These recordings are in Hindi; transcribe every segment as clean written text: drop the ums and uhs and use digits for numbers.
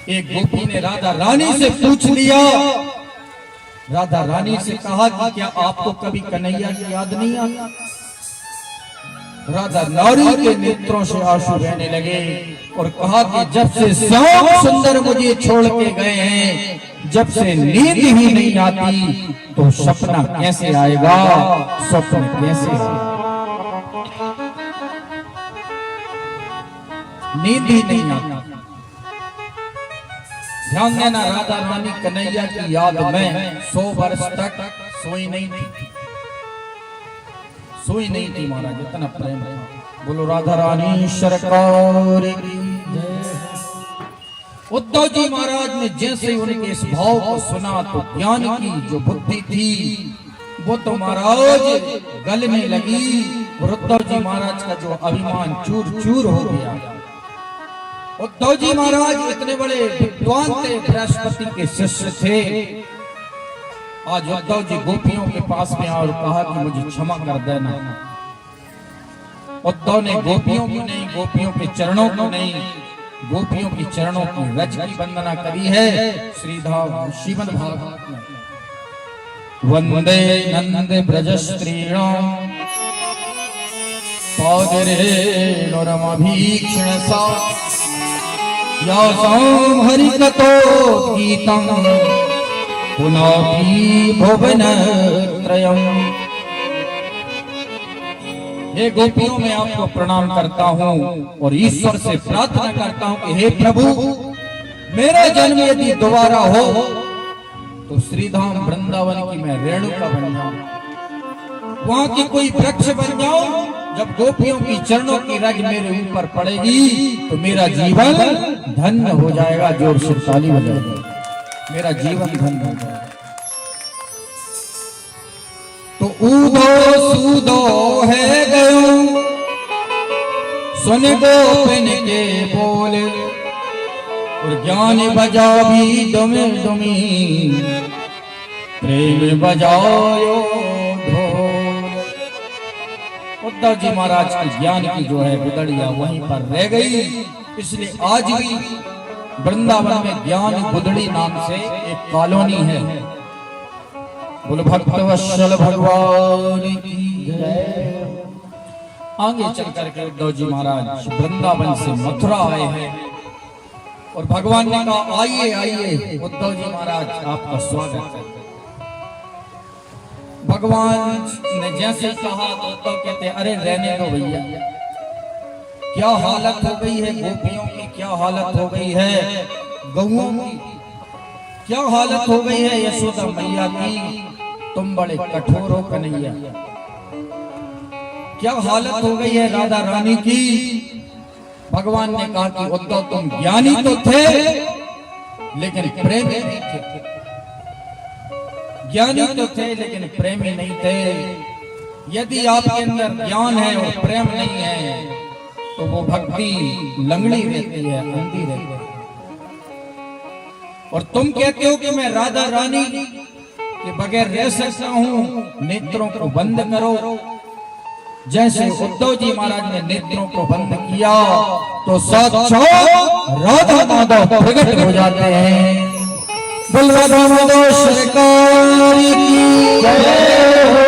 एक गोपी ने राधा रानी से पूछ लिया, राधा रानी से कहा कि क्या आपको कभी कन्हैया की याद नहीं आता? राधा नारी के नेत्रों से आंसू बहने लगे और कहा कि जब से श्याम सुंदर मुझे छोड़ के गए हैं, जब से नींद ही नहीं आती, तो सपना कैसे आएगा, स्वप्न कैसे आएगा? नींद ही नहीं आती। ध्यान देना, राधा रानी कन्हैया की याद में 100 वर्ष तक सोई नहीं थी, सोई नहीं थी महाराज, इतना प्रेम था। बोलो राधा रानी सरकार की जय। उद्धव जी महाराज ने जैसे उनके इस भाव को सुना तो ज्ञान की जो बुद्धि थी वो तो महाराज गलने लगी। उद्धव जी महाराज का जो अभिमान चूर चूर हो गया। उद्धव जी महाराज इतने बड़े विद्वान थे, बृहस्पति के शिष्य थे। आज उद्धव जी गोपियों के पास में आए और कहा कि मुझे क्षमा कर देना। उद्धव ने गोपियों की नहीं, गोपियों के चरणों की नहीं, गोपियों की चरणों की रज की वंदना करी है। श्रीधाम श्रीमद् भागवत में वंदे नंद ब्रज स्त्रीणां पादरेणु रमाभीक्षण सा यासां हरिकतो गीतं पुनापि भुवन त्रयम्। हे गोपियों, मैं आपको प्रणाम करता हूँ और ईश्वर से प्रार्थना करता हूँ कि हे प्रभु, मेरा जन्म यदि दोबारा हो तो श्रीधाम वृंदावन की मैं रेणुका बन जाऊं, वहां की कोई वृक्ष बन जाऊं। जब गोपियों की चरणों की रज मेरे ऊपर पड़ेगी तो मेरा जीवन धन्य हो जाएगा। जोर से ताली बजाएगा, मेरा जीवन धन्य हो जाएगा। तो ऊदो सूदो है गयो सुन गोपिन के बोल, और ज्ञान बजा भी डुमे डुमी प्रेम बजायो ढोल। उद्धव जी महाराज की ज्ञान की जो है गुदड़िया वहीं पर रह गई। इसलिए आज भी वृंदावन में ज्ञान गुदड़ी नाम से एक कॉलोनी है। बोलो भक्तवत्सल भगवान की जय। आगे चल करके उद्धव जी महाराज वृंदावन से मथुरा आए हैं और भगवान ने कहा आइए आइए उद्धव जी महाराज, आपका स्वागत है। भगवान ने जैसे कहा तो उद्धव कहते अरे रहने दो भैया, क्या हालत हो गई है गोपियों की, क्या हालत हो गई है गौओं की, क्या हालत हो गई है यशोदा मैया की, तुम बड़े कठोर हो कन्हैया। क्या हालत हो गई है राधा रानी की। भगवान ने कहा कि उद्धव तुम ज्ञानी तो थे लेकिन प्रेमी नहीं थे, ज्ञानी तो थे लेकिन प्रेमी नहीं थे। यदि आपके अंदर ज्ञान है और प्रेम नहीं है तो वो भक्ति लंगड़ी रहती है, अंधी रहती है। और तुम कहते हो कि मैं राधा रानी के बगैर रह सकता हूँ, नेत्रों को बंद करो। जैसे उद्धव जी महाराज ने नेत्रों को बंद किया तो साक्षात राधा माधव प्रकट हो जाते हैं। बोल राधा माधव सरकार की जय हो।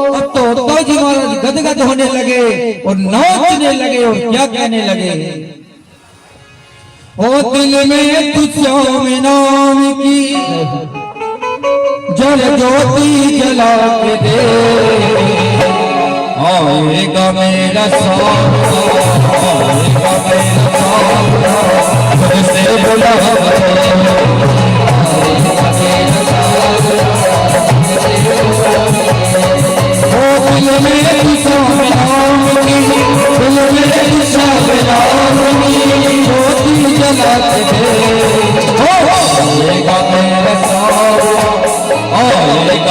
अब तो उद्धव जी महाराज गदगद होने लगे और नाचने लगे और क्या कहने लगे, ओ दिल में तू श्याम नाम की जल ज्योति जला के दे, आएगा मेरा सावरा, आएगा मेरा सावरा, तुझसे बुला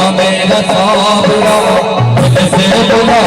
मेरा सावरा तुझसे बुला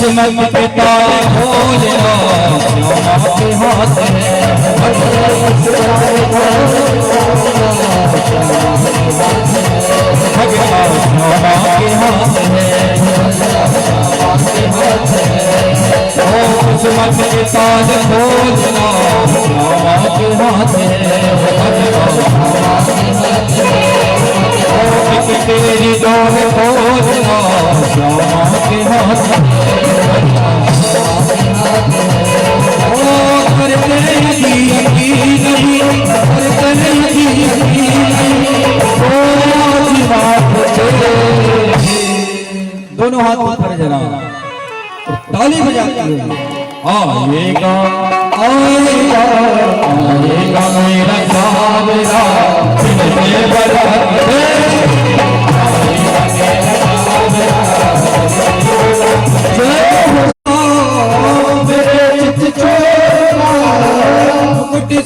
किस्मत के ताले खोलना श्यामा के हाथ है। भगवान श्यामा के हाथ है। किस्मत के ताले खोलना श्यामा के हाथ है। तेरी डोर खोलना श्यामा के हाथ है। दोनों हाथ ऊपर जरा ताली बजाते हुए आएगा आएगा आएगा मेरा सावरा फिर बराते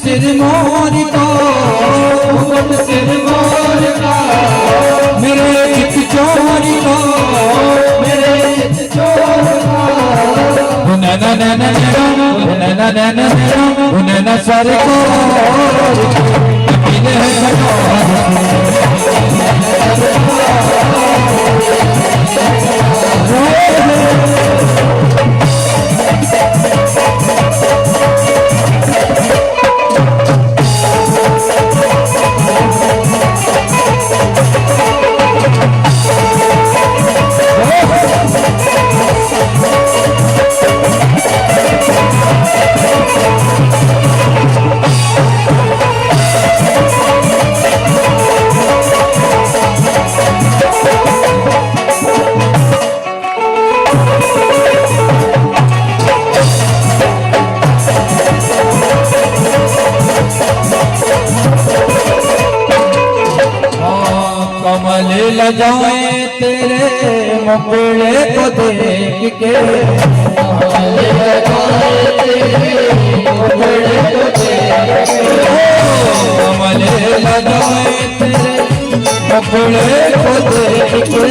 सिर मोरता मुकुट सिर मोरता मेरे चित चोरता मेरे चित चोरता नैना नैना नैना नैना नैना सर को जाए तेरे मुखड़े को देख के कमल लगाए तेरे मुखड़े को देख के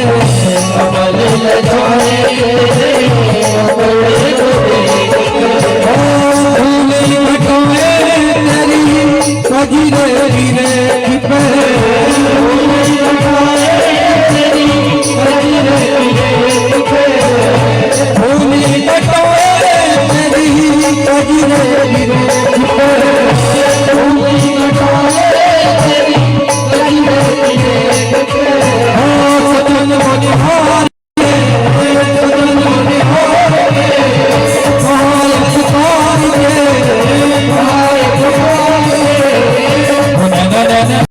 कमल लगाए तेरे धीरे धीरे